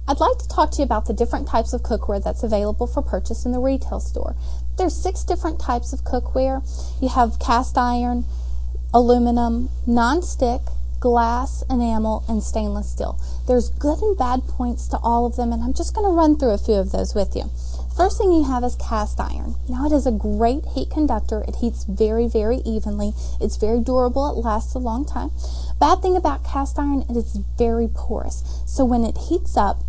I'd like to talk to you about the different types of cookware that's available for purchase in the retail store. There's 6 different types of cookware. You have cast iron, aluminum, non-stick, glass, enamel, and stainless steel. There's good and bad points to all of them, and I'm just going to run through a few of those with you. First thing you have is cast iron. Now it is a great heat conductor. It heats very, very evenly. It's very durable. It lasts a long time. Bad thing about cast iron, it is very porous. So when it heats up,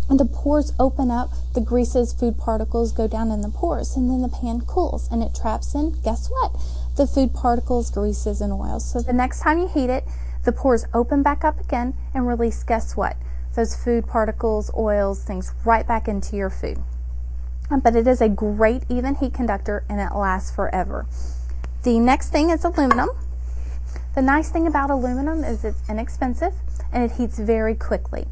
and the pores open up, the greases, food particles go down in the pores, and then the pan cools and it traps in, guess what? The food particles, greases, and oils. So the next time you heat it, the pores open back up again and release, guess what? Those food particles, oils, things right back into your food. But it is a great even heat conductor and it lasts forever. The next thing is aluminum. The nice thing about aluminum is it's inexpensive and it heats very quickly.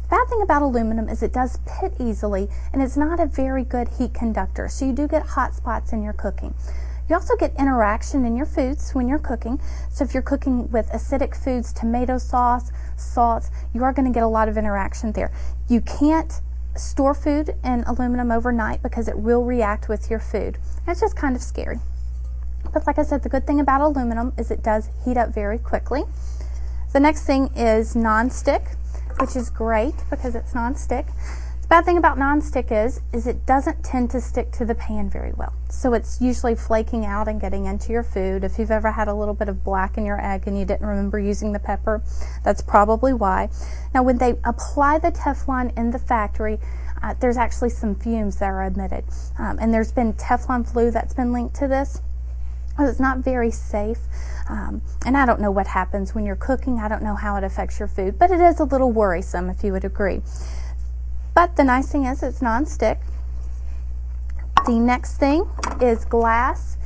The bad thing about aluminum is it does pit easily and it's not a very good heat conductor, so you do get hot spots in your cooking. You also get interaction in your foods when you're cooking. So if you're cooking with acidic foods, tomato sauce, salts, you are going to get a lot of interaction there. You can't store food in aluminum overnight because it will react with your food. It's just kind of scary. But like I said, the good thing about aluminum is it does heat up very quickly. The next thing is non-stick, which is great because it's non-stick. The bad thing about non-stick is it doesn't tend to stick to the pan very well. So it's usually flaking out and getting into your food. If you've ever had a little bit of black in your egg and you didn't remember using the pepper, that's probably why. Now when they apply the Teflon in the factory, there's actually some fumes that are emitted. And there's been Teflon flu that's been linked to this. It's not very safe. And I don't know what happens when you're cooking. I don't know how it affects your food, but it is a little worrisome if you would agree. But the nice thing is it's non-stick. The next thing is glass,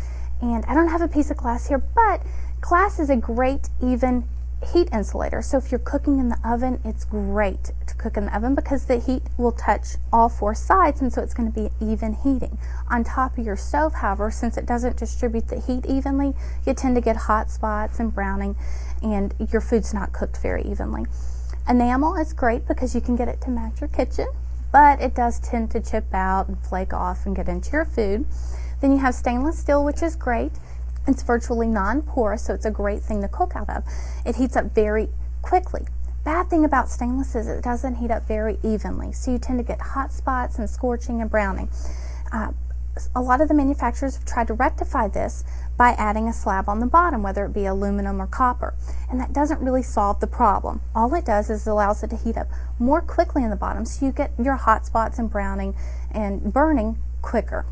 and I don't have a piece of glass here, but glass is a great even heat insulator. So if you're cooking in the oven, it's great to cook in the oven because the heat will touch all 4 sides, and so it's going to be even heating. On top of your stove, however, since it doesn't distribute the heat evenly, you tend to get hot spots and browning, and your food's not cooked very evenly. Enamel is great because you can get it to match your kitchen, but it does tend to chip out and flake off and get into your food. Then you have stainless steel, which is great. It's virtually non-porous, so it's a great thing to cook out of. It heats up very quickly. Bad thing about stainless is it doesn't heat up very evenly, so you tend to get hot spots and scorching and browning. A lot of the manufacturers have tried to rectify this by adding a slab on the bottom, whether it be aluminum or copper, and that doesn't really solve the problem. All it does is it allows it to heat up more quickly in the bottom, so you get your hot spots and browning and burning quicker.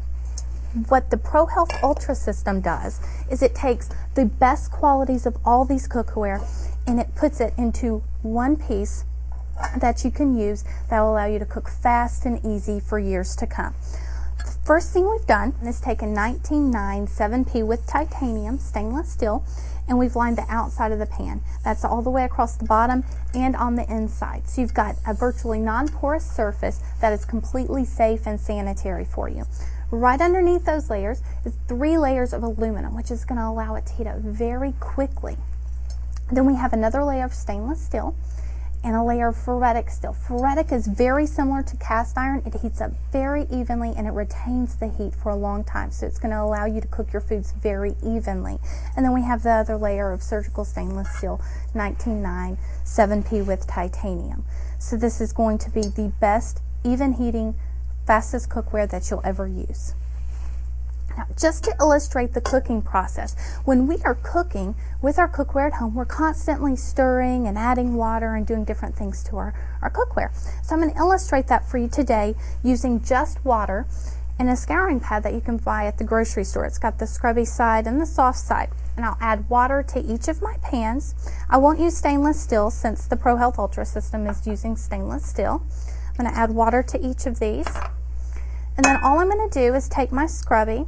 What the ProHealth Ultra system does is it takes the best qualities of all these cookware and it puts it into one piece that you can use that will allow you to cook fast and easy for years to come. The first thing we've done is taken 199 7P with titanium stainless steel, and we've lined the outside of the pan. That's all the way across the bottom and on the inside. So you've got a virtually non-porous surface that is completely safe and sanitary for you. Right underneath those layers is 3 layers of aluminum, which is going to allow it to heat up very quickly. Then we have another layer of stainless steel and a layer of ferritic steel. Ferritic is very similar to cast iron. It heats up very evenly and it retains the heat for a long time, so it's going to allow you to cook your foods very evenly. And then we have the other layer of surgical stainless steel, 199 7P with titanium. So this is going to be the best even heating, fastest cookware that you'll ever use. Now, just to illustrate the cooking process, when we are cooking with our cookware at home, we're constantly stirring and adding water and doing different things to our cookware. So I'm going to illustrate that for you today using just water and a scouring pad that you can buy at the grocery store. It's got the scrubby side and the soft side. And I'll add water to each of my pans. I won't use stainless steel since the ProHealth Ultra system is using stainless steel. I'm going to add water to each of these. And then all I'm going to do is take my scrubby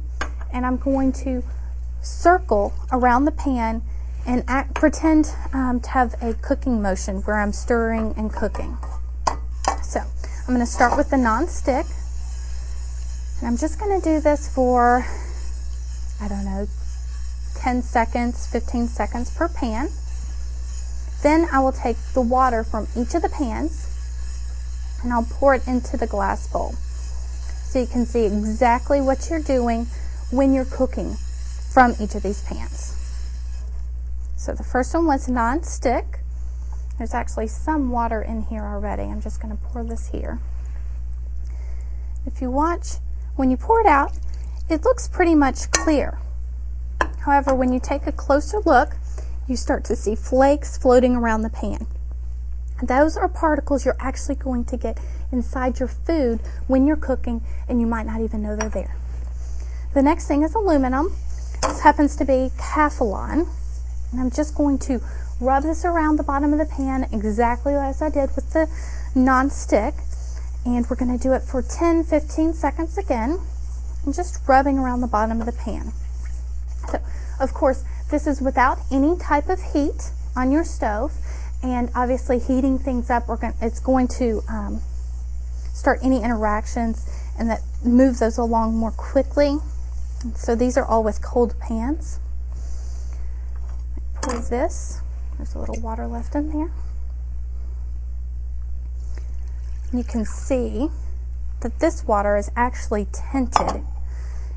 and I'm going to circle around the pan and pretend to have a cooking motion where I'm stirring and cooking. So I'm going to start with the non-stick, and I'm just going to do this for, I don't know, 10 seconds, 15 seconds per pan. Then I will take the water from each of the pans and I'll pour it into the glass bowl so you can see exactly what you're doing when you're cooking from each of these pans. So the first one was non-stick. There's actually some water in here already. I'm just going to pour this here. If you watch, when you pour it out, it looks pretty much clear. However, when you take a closer look, you start to see flakes floating around the pan. Those are particles you're actually going to get inside your food when you're cooking, and you might not even know they're there. The next thing is aluminum. This happens to be Calphalon, and I'm just going to rub this around the bottom of the pan exactly as I did with the non-stick, and we're going to do it for 10-15 seconds again, and just rubbing around the bottom of the pan. So, of course, this is without any type of heat on your stove, and obviously heating things up, it's going to start any interactions and that move those along more quickly. So these are all with cold pans. Pour this. There's a little water left in there. You can see that this water is actually tinted,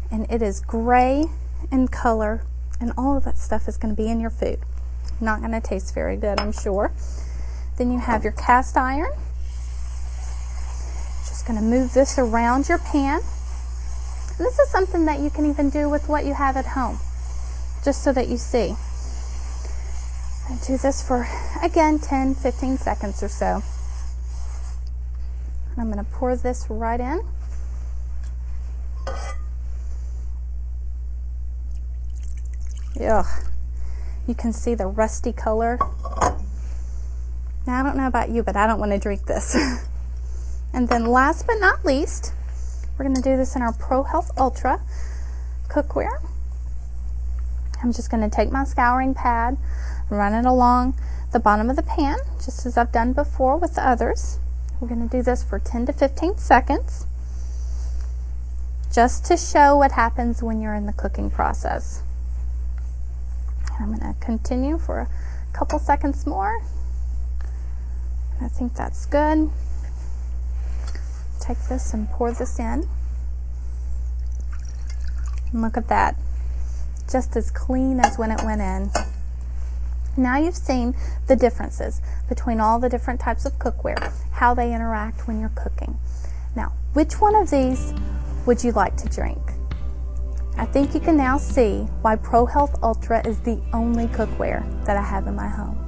and it is gray in color, and all of that stuff is going to be in your food. Not going to taste very good, I'm sure. Then you have your cast iron. Just going to move this around your pan. And this is something that you can even do with what you have at home, just so that you see. I do this for, again, 10-15 seconds or so. And I'm going to pour this right in. Ugh. You can see the rusty color. Now, I don't know about you, but I don't want to drink this. And then last but not least, we're going to do this in our Pro Health Ultra cookware. I'm just going to take my scouring pad, run it along the bottom of the pan, just as I've done before with the others. We're going to do this for 10-15 seconds, just to show what happens when you're in the cooking process. I'm going to continue for a couple seconds more. I think that's good. Take this and pour this in. And look at that. Just as clean as when it went in. Now you've seen the differences between all the different types of cookware, how they interact when you're cooking. Now, which one of these would you like to drink? I think you can now see why Pro Health Ultra is the only cookware that I have in my home.